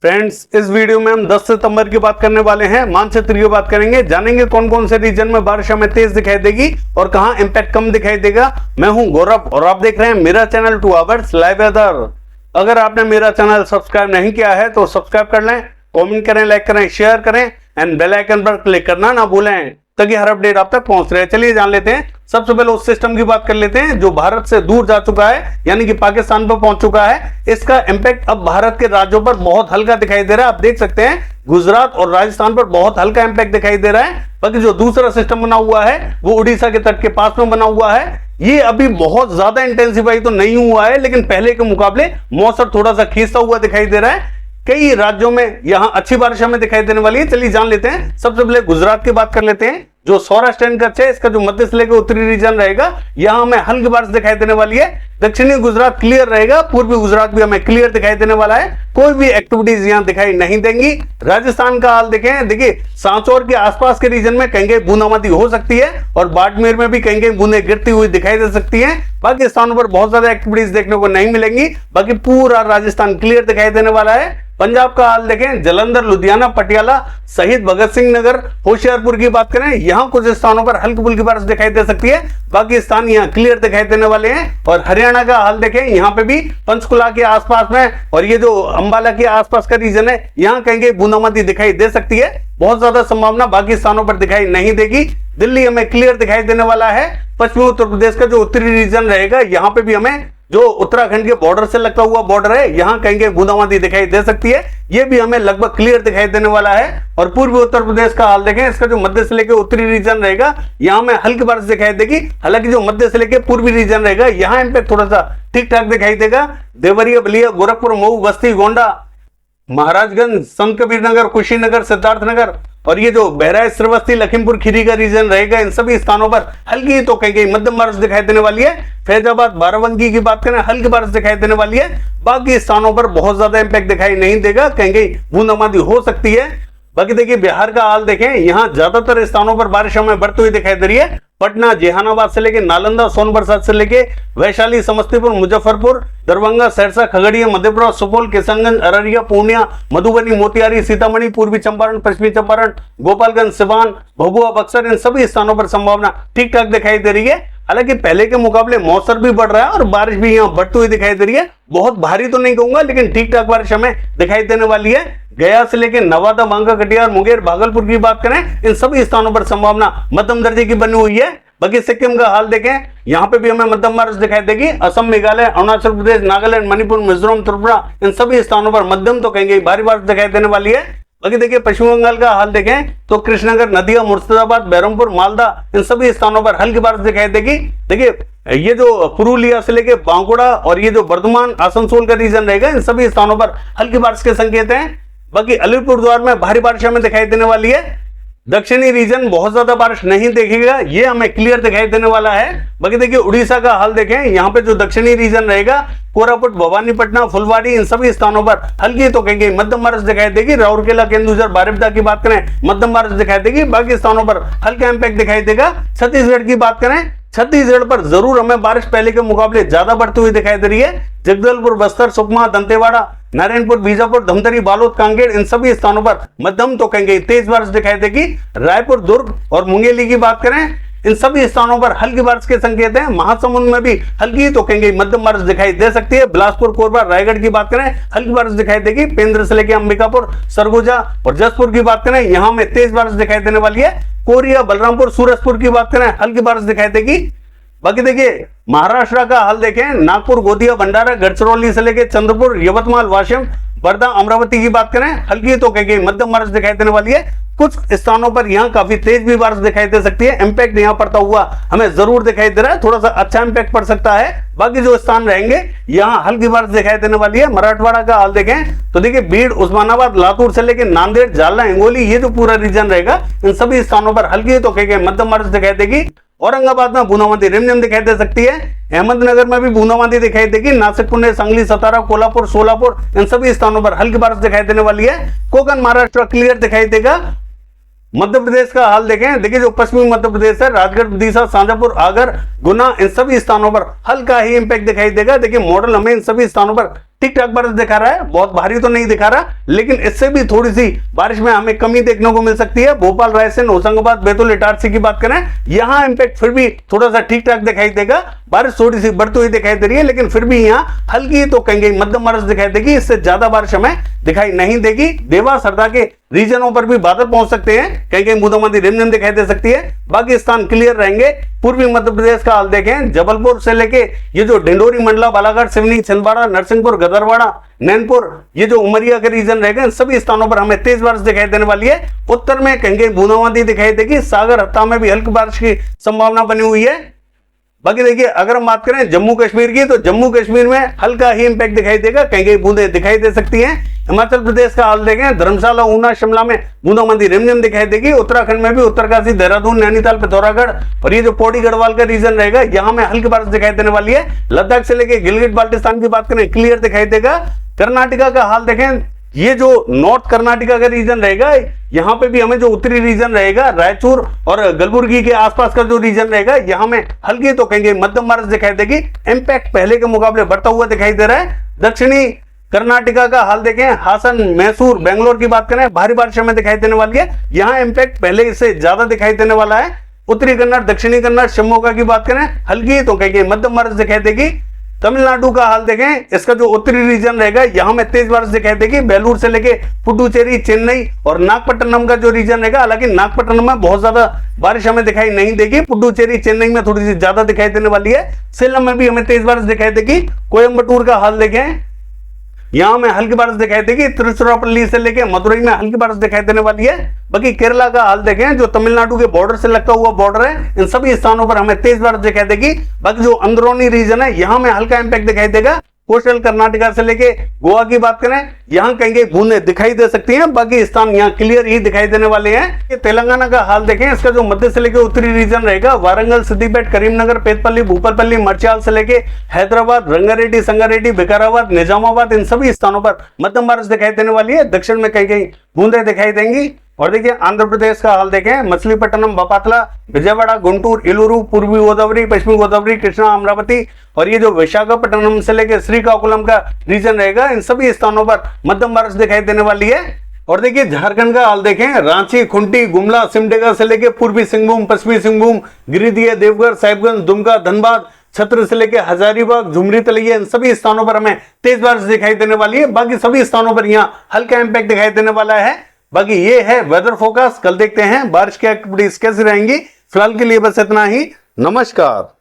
Friends, इस video में हम 10 सितंबर की बात करने वाले हैं। मानचित्र की बात करेंगे, जानेंगे कौन कौन से रीजन में बारिश हमें तेज दिखाई देगी और कहां इंपैक्ट कम दिखाई देगा। मैं हूं गौरव और आप देख रहे हैं मेरा चैनल 2 आवर्स लाइव वेदर। अगर आपने मेरा चैनल सब्सक्राइब नहीं किया है तो सब्सक्राइब कर लें, कमेंट करें, लाइक करें, शेयर करें एंड बेल आइकन पर क्लिक करना ना भूलें ताकि हर अपडेट आप तक पहुंच रहे। चलिए जान लेते हैं। सबसे पहले उस सिस्टम की बात कर लेते हैं जो भारत से दूर जा चुका है, यानी कि पाकिस्तान पर पहुंच चुका है। इसका इंपैक्ट अब भारत के राज्यों पर बहुत हल्का दिखाई दे रहा है। आप देख सकते हैं गुजरात और राजस्थान पर बहुत हल्का इंपैक्ट दिखाई दे रहा है। बाकी जो दूसरा सिस्टम बना हुआ है वो उड़ीसा के तट के पास में बना हुआ है। ये अभी बहुत ज्यादा इंटेंसिफाई तो नहीं हुआ है, लेकिन पहले के मुकाबले मौसम थोड़ा सा खींचता हुआ दिखाई दे रहा है। कई राज्यों में यहां अच्छी बारिश हमें दिखाई देने वाली है। चलिए जान लेते हैं। सबसे पहले गुजरात की बात कर लेते हैं। जो सौराष्ट्र एंड कच्छ है, इसका जो मध्य से लेकर उत्तरी रीजन रहेगा, यहां हमें हल्की बारिश दिखाई देने वाली है। दक्षिणी गुजरात क्लियर रहेगा, पूर्वी गुजरात भी हमें क्लियर दिखाई देने वाला है। कोई भी एक्टिविटीज यहां दिखाई नहीं देंगी। राजस्थान का हाल देखें, देखिए सांचौर के आसपास के रीजन में कहीं कहीं बूंदाबांदी हो सकती है और बाड़मेर में भी कहीं कहीं बूंदे गिरती हुई दिखाई दे सकती है। बाकी स्थानों पर बहुत ज्यादा एक्टिविटीज देखने को नहीं मिलेंगी। बाकी पूरा राजस्थान क्लियर दिखाई देने वाला है। पंजाब का हाल देखें, जालंधर, लुधियाना, पटियाला, शहीद भगत सिंह नगर, होशियारपुर की बात करें, यहां कुछ स्थानों पर हल्की फुल्की बारिश दिखाई दे सकती है। बाकी स्थान यहां क्लियर दिखाई देने वाले हैं। और हरियाणा का हाल देखें, यहां पे भी पंचकुला के आसपास में और ये जो अंबाला के आसपास का रीजन है, यहां कहीं कहीं बूंदाबांदी दिखाई दे सकती है। बहुत ज्यादा संभावना बाकी स्थानों पर दिखाई नहीं देगी। दिल्ली हमें क्लियर दिखाई देने वाला है। पश्चिमी उत्तर प्रदेश का जो उत्तरी रीजन रहेगा, यहां पे भी हमें जो उत्तराखंड के बॉर्डर से लगता हुआ बॉर्डर है, यहां कहीं कहीं बूंदाबांदी दिखाई दे सकती है। ये भी हमें लगभग क्लियर दिखाई देने वाला है। और पूर्वी उत्तर प्रदेश का हाल देखें, इसका जो मध्य से लेकर उत्तरी रीजन रहेगा, यहां में हल्की बारिश दिखाई देगी। हालांकि जो मध्य से लेकर पूर्वी रीजन रहेगा, यहां इंपैक्ट थोड़ा सा ठीक ठाक दिखाई देगा। देवरिया, बलिया, गोरखपुर, मऊ, बस्ती, गोंडा, महाराजगंज, संत कबीर नगर, कुशीनगर, सिद्धार्थनगर और ये जो बहराइच, श्रीवस्ती, लखीमपुर खीरी का रीजन रहेगा, इन सभी स्थानों पर हल्की तो कहीं कहीं मध्यम बारिश दिखाई देने वाली है। फैजाबाद, बाराबंकी की बात करें, हल्की बारिश दिखाई देने वाली है। बाकी स्थानों पर बहुत ज्यादा इंपैक्ट दिखाई नहीं देगा, कहीं कहीं बूंदाबांदी हो सकती है। बाकी देखिए बिहार का हाल देखें, यहाँ ज्यादातर स्थानों पर बारिश हमें बढ़ती हुई दिखाई दे रही है। पटना, जहानाबाद से लेके नालंदा, सोनभद्र से लेके वैशाली, समस्तीपुर, मुजफ्फरपुर, दरभंगा, सहरसा, खगड़िया, मधेपुरा, सुपौल, किशनगंज, अररिया, पूर्णिया, मधुबनी, मोतिहारी, सीतामढ़ी, पूर्वी चंपारण, पश्चिमी चंपारण, गोपालगंज, सिवान, भभुआ, बक्सर, इन सभी स्थानों पर संभावना ठीक ठाक दिखाई दे रही है। हालांकि पहले के मुकाबले मौसम भी बढ़ रहा है और बारिश भी यहाँ बढ़ती हुई दिखाई दे रही है। बहुत भारी तो नहीं कहूंगा, लेकिन ठीक ठाक बारिश हमें दिखाई देने वाली है। गया से लेकर नवादा, बांका, कटिहार, मुंगेर, भागलपुर की बात करें, इन सभी स्थानों पर संभावना मध्यम दर्जे की बनी हुई है। बाकी सिक्किम का हाल देखें, यहाँ पे भी हमें मध्यम बारिश दिखाई देगी। असम, मेघालय, अरुणाचल प्रदेश, नागालैंड, मणिपुर, मिजोरम, त्रिपुरा, इन सभी स्थानों पर मध्यम तो कहीं भारी बारिश दिखाई देने वाली है। बाकी देखिए पश्चिम बंगाल का हाल देखें तो कृष्णनगर, नदिया, मुर्शिदाबाद, बहरमपुर, मालदा, इन सभी स्थानों पर हल्की बारिश दिखाई देगी। देखिए ये जो पुरुलिया से लेके बांकुड़ा और ये जो बर्धमान, आसनसोल का रीजन रहेगा, इन सभी स्थानों पर हल्की बारिश के संकेत हैं। बाकी अलीपुरद्वार में भारी बारिश हमें दिखाई देने वाली है। दक्षिणी रीजन बहुत ज्यादा बारिश नहीं देखेगा, ये हमें क्लियर दिखाई देने वाला है। बाकी देखिए उड़ीसा का हाल देखें, यहाँ पे जो दक्षिणी रीजन रहेगा, कोरापुट, भवानीपटना, फुलवाड़ी, इन सभी स्थानों पर हल्की तो कहीं मध्यम बारिश दिखाई देगी। राउरकेला, केंदुझर, बारिपदा की बात करें, मध्यम बारिश दिखाई देगी। बाकी स्थानों पर हल्का इंपैक्ट दिखाई देगा। छत्तीसगढ़ की बात करें, छत्तीसगढ़ पर जरूर हमें बारिश पहले के मुकाबले ज्यादा बढ़ती हुई दिखाई दे रही है। जगदलपुर, बस्तर, सुकमा, दंतेवाड़ा, नारायणपुर, बीजापुर, धमतरी, बालोद, कांकेर, इन सभी स्थानों पर मध्यम तो कहीं तेज बारिश दिखाई देगी। रायपुर, दुर्ग और मुंगेली की बात करें, इन सभी स्थानों पर हल्की बारिश के संकेत हैं। महासमुंद में भी हल्की तो कहीं मध्यम बारिश दिखाई दे सकती है। बिलासपुर, कोरबा, रायगढ़ की बात करें, हल्की बारिश दिखाई देगी। पेंद्र से लेकर अंबिकापुर, सरगुजा और जसपुर की बात करें, यहां में तेज बारिश दिखाई देने वाली है। कोरिया, बलरामपुर, सूरजपुर की बात करें, हल्की बारिश दिखाई देगी। बाकी देखिए महाराष्ट्र का हाल देखें, नागपुर, गोंदिया, भंडारा, गढ़चिरौली से लेकर चंद्रपुर, यवतमाल, वाशिम, वर्धा, अमरावती की बात करें, हल्की तो कहीं मध्यम बारिश दिखाई देने वाली है। कुछ स्थानों पर यहाँ काफी तेज भी बारिश दिखाई दे सकती है। इंपैक्ट यहाँ पड़ता हुआ हमें जरूर दिखाई दे रहा है, थोड़ा सा अच्छा इंपैक्ट पड़ सकता है। बाकी जो स्थान रहेंगे यहाँ हल्की बारिश दिखाई देने वाली है। मराठवाड़ा का हाल देखें तो देखिए बीड़, उस्मानाबाद, लातूर से लेकर नांदेड़, जालना, हिंगोली, ये जो पूरा रीजन रहेगा, इन सभी स्थानों पर हल्की तो कहीं मध्यम बारिश दिखाई देगी। औरंगाबाद में बूंदाबांदी रिमझिम दिखाई दे सकती है। अहमदनगर में भी बूंदाबांदी दिखाई देगी। नासिक, पुणे, सांगली, सतारा, कोल्हापुर, सोलापुर, इन सभी स्थानों पर हल्की बारिश दिखाई देने वाली है। कोकण महाराष्ट्र क्लियर दिखाई देगा। मध्य प्रदेश का हाल देखें, देखिए जो पश्चिमी मध्य प्रदेश है, राजगढ़, विदिशा, शाजापुर, आगर, गुना, इन सभी स्थानों पर हल्का ही इंपैक्ट दिखाई देगा। देखिए मॉडल हमें इन सभी स्थानों पर ठीक ठाक बारिश दिखा रहा है, बहुत भारी तो नहीं दिखा रहा, लेकिन इससे भी थोड़ी सी बारिश में हमें कमी देखने को मिल सकती है। भोपाल, रायसेन, होशंगाबाद, बैतूल, इटारसी की बात करें, यहां इंपैक्ट फिर भी थोड़ा सा ठीक ठाक दिखाई देगा। बारिश थोड़ी सी बढ़ती हुई दिखाई दे रही है, लेकिन फिर भी यहाँ हल्की तो कहेंगे मध्यम बारिश दिखाई देगी, इससे ज्यादा बारिश हमें दिखाई नहीं देगी। देवास, हरदा के रीजनों पर भी बादल पहुंच सकते हैं, कहीं कहीं बूंदाबांदी रिमझिम दिखाई दे सकती है, बाकी स्थान क्लियर रहेंगे। पूर्वी मध्य प्रदेश का हाल देखें, जबलपुर से लेके ये जो डिंडोरी, मंडला, बालाघाट, सिवनी, छिंदवाड़ा, नरसिंहपुर, गदरवाड़ा, नैनपुर, ये जो उमरिया के रीजन रहेगा, इन सभी स्थानों पर हमें तेज बारिश दिखाई देने वाली है। उत्तर में कहीं कहीं बूंदाबांदी दिखाई देगी, सागर, हत्ता में भी हल्की बारिश की संभावना बनी हुई है। बाकी देखिए अगर हम बात करें जम्मू कश्मीर की, तो जम्मू कश्मीर में हल्का ही इंपैक्ट दिखाई देगा, कहीं कहीं बूंदे दिखाई दे सकती हैं। हिमाचल प्रदेश का हाल देखें, धर्मशाला, ऊना, शिमला में बूंदाबांदी रिमझिम दिखाई देगी। उत्तराखंड में भी उत्तरकाशी, देहरादून, नैनीताल, पिथौरागढ़ और ये जो पौड़ी गढ़वाल का रीजन रहेगा, यहाँ में हल्की बारिश दिखाई देने वाली है। लद्दाख से लेके गिलगिट बाल्टिस्तान की बात करें, क्लियर दिखाई देगा। कर्नाटका का हाल देखें, ये जो नॉर्थ कर्नाटका का रीजन रहेगा, यहाँ पे भी हमें जो उत्तरी रीजन रहेगा, रायचूर और कलबुर्गी के आसपास का जो रीजन रहेगा, यहाँ में हल्की तो कहेंगे मध्यम बारिश दिखाई देगी। इंपैक्ट पहले के मुकाबले बढ़ता हुआ दिखाई दे रहा है। दक्षिणी कर्नाटका का हाल देखें, हासन, मैसूर, बेंगलोर की बात करें, भारी बारिश हमें दिखाई देने वाली है, यहाँ इंपैक्ट पहले से ज्यादा दिखाई देने वाला है। उत्तरी कन्नड़, दक्षिणी कन्नड़, शिवमोगा की बात करें, हल्की तो कहेंगे मध्यम बारिश दिखाई देगी। तमिलनाडु का हाल देखें, इसका जो उत्तरी रीजन रहेगा, यहां में तेज बारिश दिखाई देगी। बेलूर से लेके पुडुचेरी, चेन्नई और नागपट्टनम का जो रीजन रहेगा, हालांकि नागपट्टनम में बहुत ज्यादा बारिश हमें दिखाई नहीं देगी, पुडुचेरी, चेन्नई में थोड़ी सी ज्यादा दिखाई देने वाली है। सेलम में भी हमें तेज बारिश दिखाई देगी। कोयम्बटूर का हाल देखें, यहां में हल्की बारिश दिखाई देगी। तिरुचिरापल्ली से लेके मदुरई में हल्की बारिश दिखाई देने वाली है। बाकी केरला का हाल देखें, जो तमिलनाडु के बॉर्डर से लगता हुआ बॉर्डर है, इन सभी स्थानों पर हमें तेज बारिश दिखाई देगी। बाकी जो अंदरूनी रीजन है, यहां में हल्का इंपैक्ट दिखाई देगा। कोस्टल कर्नाटका से लेके गोवा की बात करें, यहां कहीं कहीं बूंदें दिखाई दे सकती हैं, बाकी स्थान यहां क्लियर ही दिखाई देने वाले हैं। ये तेलंगाना का हाल देखें, इसका जो मध्य से लेके उत्तरी रीजन रहेगा, वारंगल, सिद्दीपेट, करीमनगर, पेटपल्ली, भूपालपल्ली, मर्चाल से लेके हैदराबाद, रंगारेड्डी, संगारेड्डी, विकाराबाद, निजामाबाद, इन सभी स्थानों पर मध्यम बारिश दिखाई देने वाली है। दक्षिण में कहीं कहीं बूंदें दिखाई देंगी। और देखिए आंध्र प्रदेश का हाल देखें, मछलीपट्टनम, बपातला, विजयवाड़ा, गुंटूर, इलूरू, पूर्वी गोदावरी, पश्चिमी गोदावरी, कृष्णा, अमरावती और ये जो विशाखापट्टनम से लेकर श्रीकाकुलम का रीजन रहेगा, इन सभी स्थानों पर मध्यम बारिश दिखाई देने वाली है। और देखिए झारखंड का हाल देखें, रांची, खुंटी, गुमला, सिमडेगा से लेकर पूर्वी सिंहभूम, पश्चिमी सिंहभूम, गिरिडीह, देवघर, साहिबगंज, दुमका, धनबाद, छत्र से लेकर हजारीबाग, झुमरी, तलैया, इन सभी स्थानों पर हमें तेज बारिश दिखाई देने वाली है। बाकी सभी स्थानों पर यहाँ हल्का इंपैक्ट दिखाई देने वाला है। बाकी ये है वेदर फोरकास्ट। कल देखते हैं बारिश की एक्टिविटीज कैसी रहेंगी। फिलहाल के लिए बस इतना ही। नमस्कार।